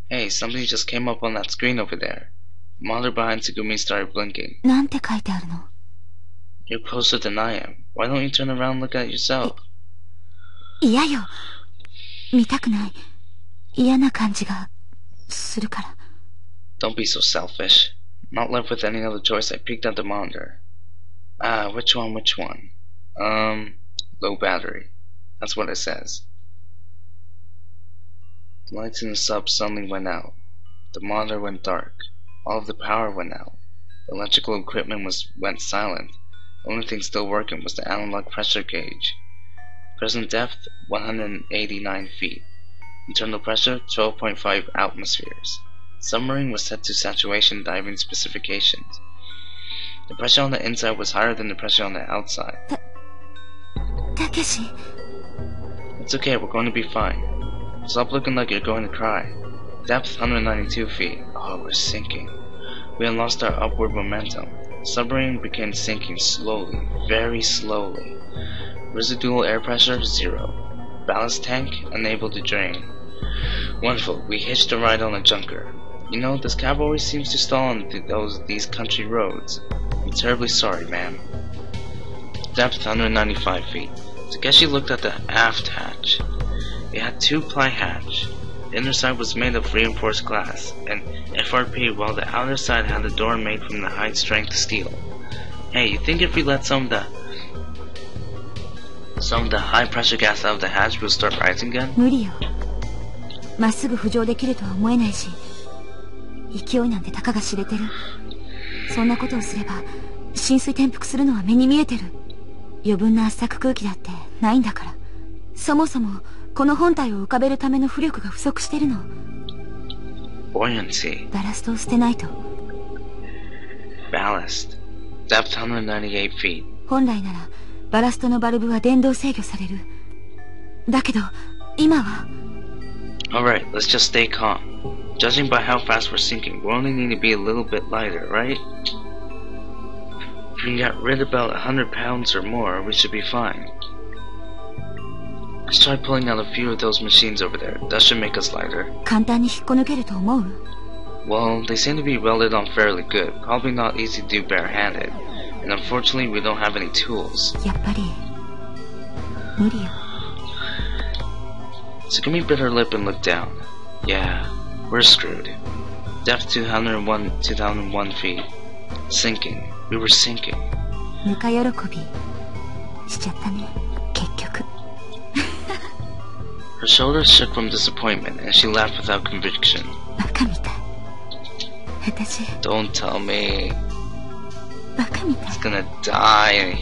[SPEAKER 1] Hey, something just came up on that screen over there. The monitor behind Tsugumi started blinking.
[SPEAKER 2] なんて書いてあるの？
[SPEAKER 1] You're closer than I am. Why don't you turn around and look at yourself?
[SPEAKER 2] 嫌よ。見たくない。嫌な感じがするから。
[SPEAKER 1] Don't be so selfish. Not left with any other choice, I peeked at the monitor. Which one? Low battery. That's what it says. The lights in the sub suddenly went out. The monitor went dark. All of the power went out. The electrical equipment went silent. The only thing still working was the analog pressure gauge. Present depth, 189 feet. Internal pressure, 12.5 atmospheres. Submarine was set to saturation diving specifications. The pressure on the inside was higher than the pressure on the outside.
[SPEAKER 2] たけし、
[SPEAKER 1] It's okay, we're going to be fine. Stop looking like you're going to cry. Depth 192 feet. Oh, we're sinking. We had lost our upward momentum. The submarine began sinking slowly, very slowly. Residual air pressure, 0. Ballast tank, unable to drain. Wonderful, we hitched a ride on a junker. You know, this cab always seems to stall on these country roads. I'm terribly sorry, ma'am. Depth 195 feet. Takeshi looked at the aft hatch. It had 2-ply hatch. The inner side was made of reinforced glass and FRP, while the outer side had a door made from the high-strength steel. Hey, you think if we let some of the high-pressure gas out of the hatch, we'll start rising again?
[SPEAKER 2] 無理よ。まっすぐ浮上できるとは思えないし、勢いなんてたかが知れてる。そんなことをすれば浸水転覆するのは目に見えてる。余分な圧搾空気だってないんだから。そもそもこの本体を浮かべるための浮力が不足してるの。
[SPEAKER 1] Buoyancy.
[SPEAKER 2] バラストを捨てないと。
[SPEAKER 1] Ballast. Depth 198 feet.
[SPEAKER 2] 本来ならバラストのバルブは電動制御される。だけど今は。
[SPEAKER 1] Alright, let's just stay calm. Judging by how fast we're sinking, we only need to be a little bit lighter, right? If we can get rid of about 100 pounds or more, we should be fine. Let's try pulling out a few of those machines over there. That should make us lighter.
[SPEAKER 2] 簡単に引っこ抜けると思う？
[SPEAKER 1] Well, they seem to be welded on fairly good. Probably not easy to do barehanded. And unfortunately, we don't have any tools.
[SPEAKER 2] やっぱり無理よ。
[SPEAKER 1] Tsugumi bit her lip and looked down. Yeah, we're screwed. Depth 2001 feet. Sinking. We were sinking.
[SPEAKER 2] ぬか喜びしちゃったね、結局。
[SPEAKER 1] Her shoulders shook from disappointment, and she laughed without conviction.
[SPEAKER 2] バカみたい。私
[SPEAKER 1] Don't tell me.
[SPEAKER 2] バカみたい。
[SPEAKER 1] It's gonna die.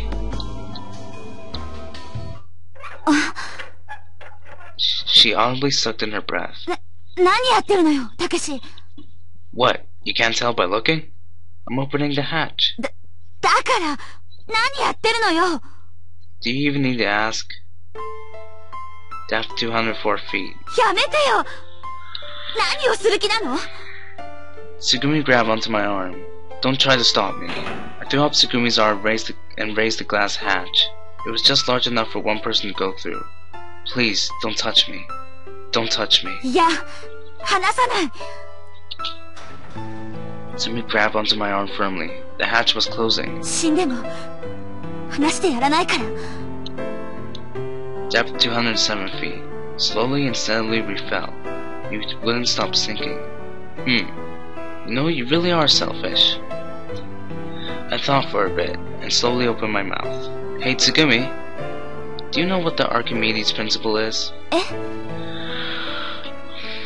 [SPEAKER 1] She audibly sucked in her breath.
[SPEAKER 2] 何やってるのよ、たけし。
[SPEAKER 1] What? You can't tell by looking? I'm opening the hatch.
[SPEAKER 2] だから、何やってるのよ。
[SPEAKER 1] Do you even need to ask? Depth 204 feet.
[SPEAKER 2] やめてよ。何をする気なの？
[SPEAKER 1] Tsugumi grabbed onto my arm. Don't try to stop me. I threw up Tsugumi's arm raised the glass hatch. It was just large enough for one person to go through. Please, don't touch me. Don't touch me.
[SPEAKER 2] いや、離さない。
[SPEAKER 1] Tsugumi grabbed onto my arm firmly. The hatch was closing.
[SPEAKER 2] 死んでも、離してやらないから。
[SPEAKER 1] Depth 207 feet. Slowly and steadily we fell. You wouldn't stop sinking. You know, you really are selfish. I thought for a bit, and slowly opened my mouth. Hey Tsugumi, do you know what the Archimedes principle is?
[SPEAKER 2] え？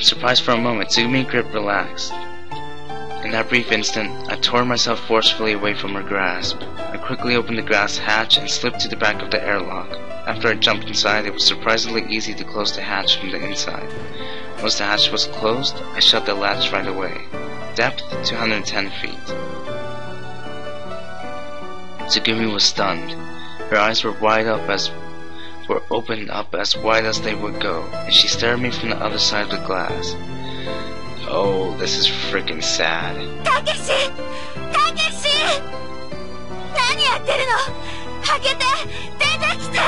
[SPEAKER 1] Surprised for a moment, Tsugumi's grip relaxed. In that brief instant, I tore myself forcefully away from her grasp. I quickly opened the glass hatch and slipped to the back of the airlock. After I jumped inside, it was surprisingly easy to close the hatch from the inside. Once the hatch was closed, I shut the latch right away. Depth 210 feet. Tsugumi was stunned. Her eyes were opened up as wide as they would go, and she stared at me from the other side of the glass. Oh, this is freaking sad.
[SPEAKER 2] たけし！たけし！何やってるの？開けて！出てきて！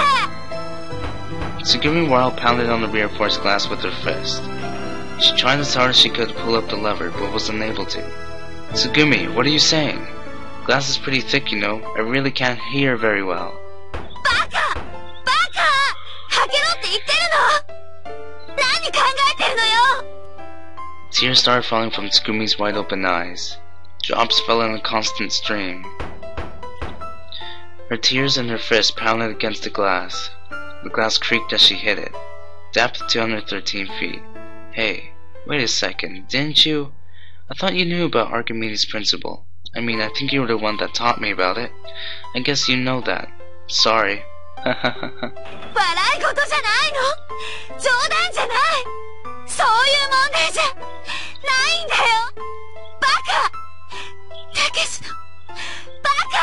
[SPEAKER 1] Tsugumi while pounded on the reinforced glass with her fist. She tried as hard as she could to pull up the lever, but was unable to. Tsugumi, what are you saying? Glass is pretty thick, you know. I really can't hear very well.
[SPEAKER 2] バカ！バカ！開けろって言ってるの？何考えてるのよ！
[SPEAKER 1] Tears started falling from Tsugumi's wide open eyes. Drops fell in a constant stream. Her tears and her fist pounded against the glass. The glass creaked as she hit it. Depth 213 feet. Hey, wait a second, didn't you? I thought you knew about Archimedes' principle. I mean, I think you were the one that taught me about it. I guess you know that. Sorry.
[SPEAKER 2] 笑い事じゃないの？冗談じゃない！そういう問題じゃないんだよ！バカ！たけしのバカ！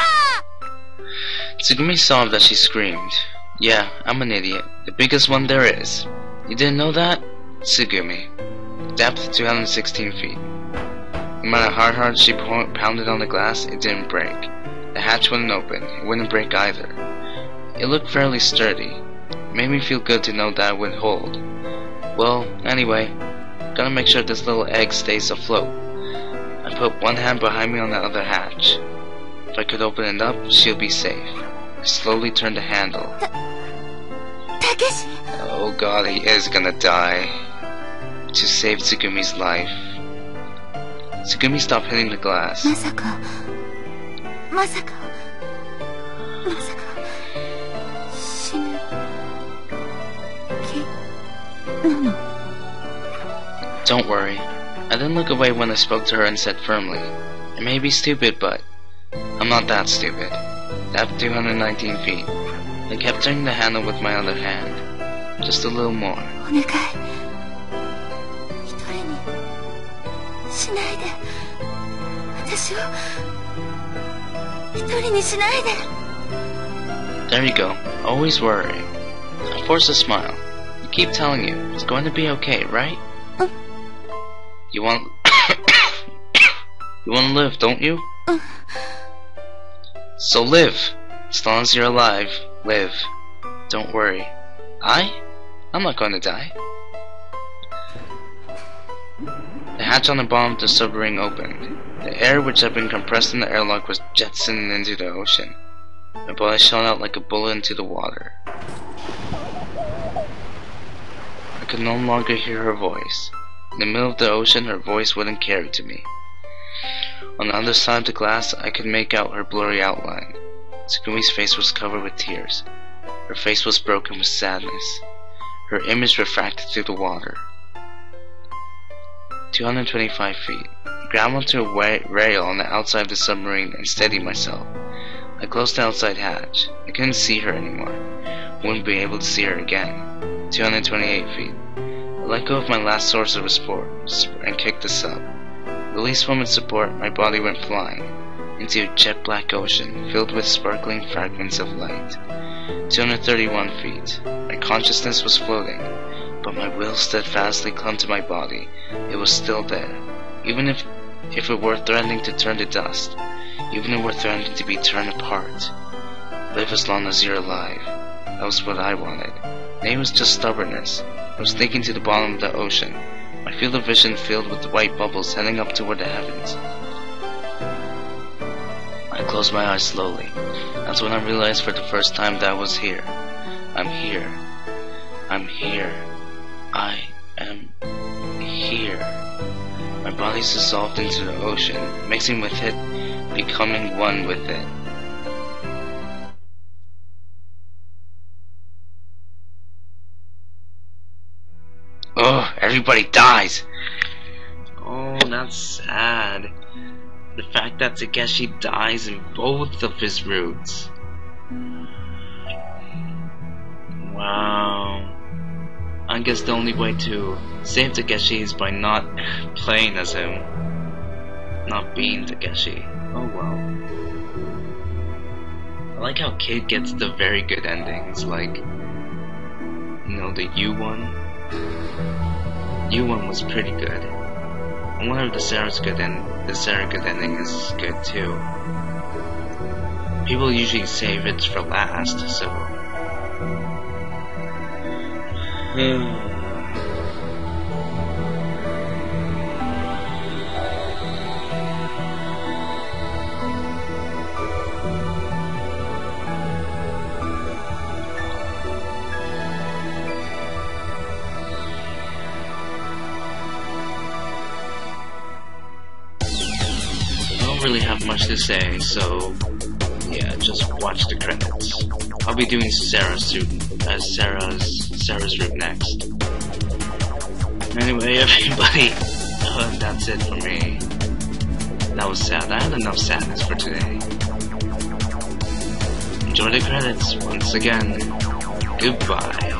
[SPEAKER 1] Tsugumi sobbed as she screamed. Yeah, I'm an idiot. The biggest one there is. You didn't know that? Tsugumi. Depth 216 feet. No matter how hard she pounded on the glass, it didn't break. The hatch wouldn't open. It wouldn't break either. It looked fairly sturdy. It made me feel good to know that it would hold. Well, anyway, gotta make sure this little egg stays afloat. I put one hand behind me on the other hatch. If I could open it up, she'll be safe. I slowly turned the handle.
[SPEAKER 2] Takeshi!
[SPEAKER 1] Oh god, he is gonna die. To save Tsugumi's life. Tsugumi stopped hitting the glass.
[SPEAKER 2] まさか死ぬ気なの？
[SPEAKER 1] Don't worry. I didn't look away when I spoke to her and said firmly, it may be stupid, but I'm not that stupid. Depth 219 feet. I kept turning the handle with my other hand. Just a little more.
[SPEAKER 2] お願い。一人にしないで。私を一人にしないで。
[SPEAKER 1] There you go. Always worrying. I forced a smile. I keep telling you, it's going to be okay, right? You want you want to live, don't you? So live. As long as you're alive, live. Don't worry. I'm not going to die. The hatch on the bottom of the submarine opened. The air which had been compressed in the airlock was jettisoned into the ocean. My body shot out like a bullet into the water. I could no longer hear her voice. In the middle of the ocean, her voice wouldn't carry to me. On the other side of the glass, I could make out her blurry outline. Tsugumi's face was covered with tears. Her face was broken with sadness. Her image refracted through the water. 225 feet. I grabbed onto a rail on the outside of the submarine and steadied myself. I closed the outside hatch. I couldn't see her anymore. Wouldn't be able to see her again. 228 feet. I let go of my last source of support and kicked the sub. Released from its support, my body went flying into a jet black ocean filled with sparkling fragments of light. 231 feet. My consciousness was floating, but my will steadfastly clung to my body. It was still there, even if it were threatening to turn to dust, even if it were threatening to be torn apart. Live as long as you're alive. That was what I wanted. Maybe it was just stubbornness. I was thinking to the bottom of the ocean, my field of vision filled with white bubbles heading up toward the heavens. I closed my eyes slowly. That's when I realized for the first time that I was here. I'm here. I'm here. I am here. My body's dissolved into the ocean, mixing with it, becoming one with it. Oh, everybody dies! Oh, that's sad. The fact that Takeshi dies in both of his routes. Wow. I guess the only way to save Takeshi is by not playing as him. Not being Takeshi. Oh well. I like how Kid gets the very good endings, like, you know, the U one. U1 was pretty good. I wonder if the Sarah good ending is good too. People usually save it for last, so. Really have much to say, so yeah, just watch the credits. I'll be doing Sarah's route next. Anyway, everybody, that's it for me. That was sad. I had enough sadness for today. Enjoy the credits once again. Goodbye.